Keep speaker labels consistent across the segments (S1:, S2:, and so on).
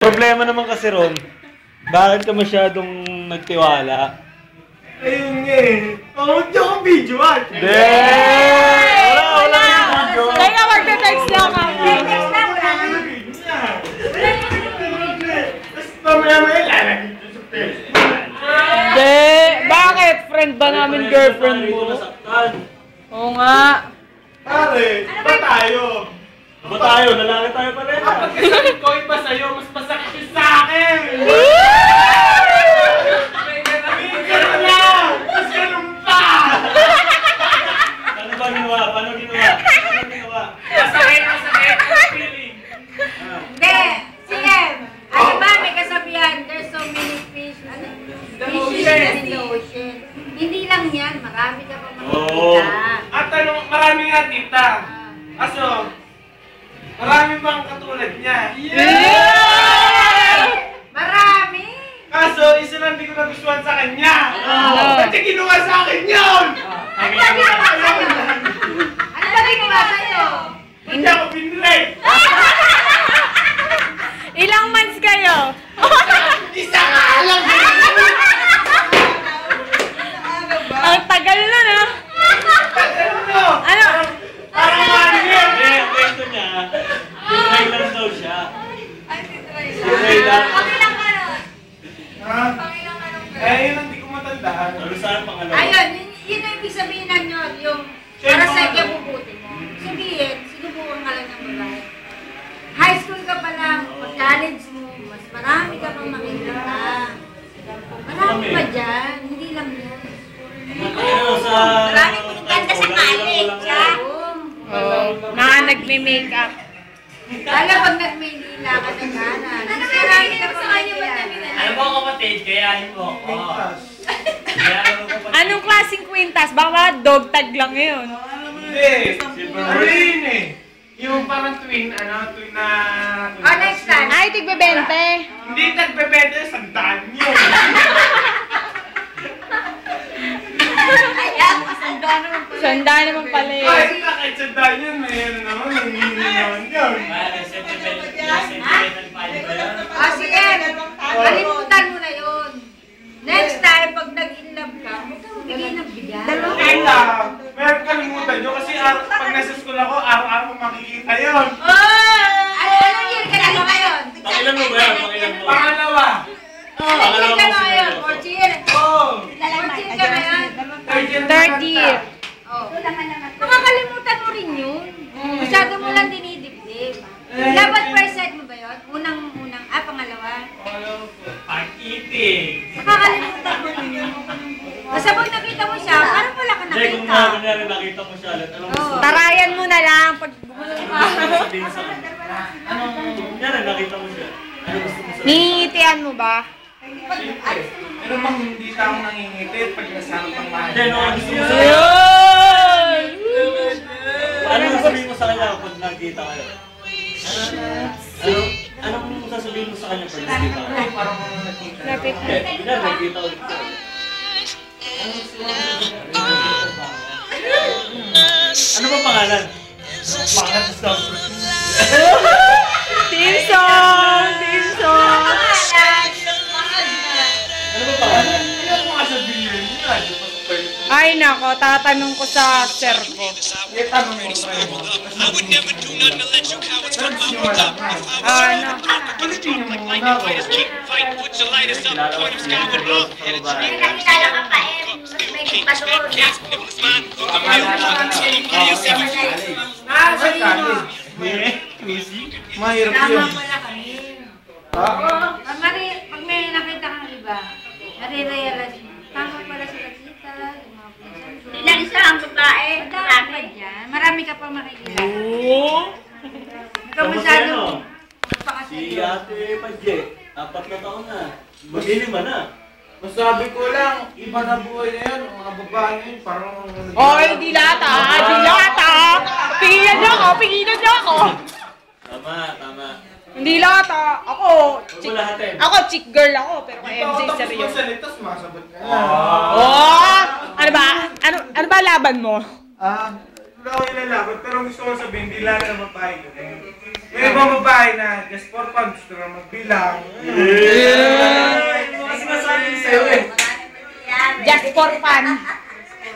S1: problema naman kasi Ron, bakit ka masyadong nagtiwala?
S2: Ayun nga eh. Huwag niyo akong videoan.
S1: Wala video.
S3: Teka, magte-text lang kami.
S2: Text lang, wala ka na video niya. Tapos mamaya-maya lalagay ko sa Facebook.
S3: Hindi. Bakit? Friend ba namin girlfriend mo? Oo nga.
S2: Pare, ba tayo?
S1: Ba tayo? Lalaki tayo pa rin.
S2: Kapag kasakit ko iba sa'yo, mas masakit yun sa akin! Ganun lang! Mas ganun pa!
S1: Paano ba ginawa? Paano ginawa?
S2: Masakit feeling!
S4: Hindi! Sige! Ano ba? May kasabihan, there's so many fish. Ano? Fishes in the ocean. Hindi lang yan, marami ka pa makikita.
S2: At ano, marami nga tita. Kaso, marami bang katulad niya?
S4: Marami!
S2: Kaso, isa lang di ko nagustuhan sa kanya. Ba't niya ginawa sa akin yun?
S4: Ano ba ginawa sa'yo? Ano ba ginawa sa'yo?
S2: Hindi ako binrate.
S3: Ilang months kayo?
S2: Isa nga lang!
S3: Ang tagal na na. Ano?
S2: Parang 1 year!
S1: Ang kwento niya, tinry lang daw siya. Tinry lang.
S4: Pakilang ka nun.
S2: Ha?
S4: Pakilang ka nun.
S2: Eh, yun ang di ko matandaan.
S1: Ano saan pangalawa?
S4: Ayun, yun ang ibig sabihin na nyo, yung para sa ikabubuti mo. Sabihin, sinubukan ka lang ng babae. High school ka pa lang, pag-college mo, mas marami ka pang makikita. Marami pa dyan, hindi lang yun.
S1: Marami
S4: mo ganda sa college, ha?
S3: Mga nagme-makeup.
S4: Lalo pag nag-Maynila ka na gana. Ano marami ka pang makikita.
S5: Alam mo kapatid, kayahin mo ako.
S3: Anong klaseng kwintas? Baka dog tag lang yun.
S2: Hindi. Ano yun eh? Yung parang twin na...
S4: Oh, next time.
S3: Ay, tigbe-20.
S2: Hindi nagbebenta, sandaan yun.
S4: Ayan, masanda naman pala.
S3: Sanda naman pala eh.
S2: Ay, kahit sandaan yun, mayroon naman, nangingi naman yun.
S5: Sentimental fight ba yun?
S4: Ah, sige. Kalimutan mo na yun. Next time, pag nag-inlove ka, huwag kang bigay ng bigay.
S2: Kita, meron kalimutan nyo kasi pag nasa school ako, araw-araw ko makikita yun.
S4: Anong year ka na ngayon?
S1: Pakilan mo ba yan? Pakilan mo.
S2: Pangalawa.
S4: Anong year ka na ngayon? Fourth year?
S2: Oh,
S4: Fourth year ka na yan?
S3: Third year.
S4: Oh. Makakalimutan mo rin yun. Masyado mo lang dinidibdib. Dapat first sight mo ba yun? Pangalawa.
S5: Pag-ibig.
S4: Makakalimutan mo rin yun. Basta pag nakita mo siya, parang wala ka
S1: Hindi, kung
S4: nakita.
S1: kunyari nakita mo siya ulit, anong gusto mo?
S3: Tarayan mo na lang pag bumulong ka.
S1: Sabihin sa kanya? Kunyari nakita mo siya, ano gusto mo sabihin?
S3: Ningitian mo ba?
S2: siyempre. Pero bang hindi tayo nangingiti pag nasama pang mahal?
S1: Hindi, ano gusto mo sabihin?
S3: Ayun!
S1: Ano sasabihin mo sa kanya pag nakita kayo? Anong sasabihin mo sa kanya pag nakita kayo?
S2: Parang nakita.
S3: Lapit na.
S1: Okay, kunyari nakita ulit siya. Ano ba pangalan?
S2: Pangat sa
S3: Team song! Team song!
S1: Ano ba pangalan?
S2: Ano mo kasabihin niya? Di ba sa pwede?
S3: Ay nako, tatanong ko sa sir ko.
S2: Yung tanong mo tayo mo.
S3: Ano?
S2: Pilitin mo muna ako.
S4: Nakilala ka pa eh. Mas may kita doon.
S2: Mahirap
S4: Tama
S2: yun.
S4: pala kami.
S2: Ha?
S4: Pag may nakita kang iba, nare-realize mo. Tama pala sila kita, yung mga pinsan ko.
S6: Ilan isa ang babae?
S4: Marami pa dyan. Marami ka pa makikita.
S1: Oo!
S4: Ikaw
S1: Tapos
S4: masyado.
S1: ano?
S4: Magpakasal.
S1: Si Ate Padje, 4 na taon na. Maglilima na.
S2: Masabi ko lang, iba na buhay na yun. Ang mga babae na yun, parang...
S3: Oy, di lata! Di lata! Pigilan niyo ako! Pigilan niyo ako!
S1: Tama, tama.
S3: Hindi lata! Ako!
S1: Huwag mo lahatin.
S3: Ako, chick girl ako, pero kay
S2: Di pa ako
S3: MJ
S2: tapos
S3: seryoso.
S2: magsalita, sumasagot ka na.
S3: Oh! Ano ba? Ano ba laban mo?
S2: Wala ko ilalagot, pero gusto ko sabihin, di lala na babae ko. May ibang babae na just for fun, gusto na magbilang.
S1: Mas masabi sa'yo eh.
S3: Just for fun.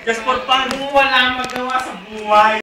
S1: Just for fun.
S2: Kung wala magawa sa buhay.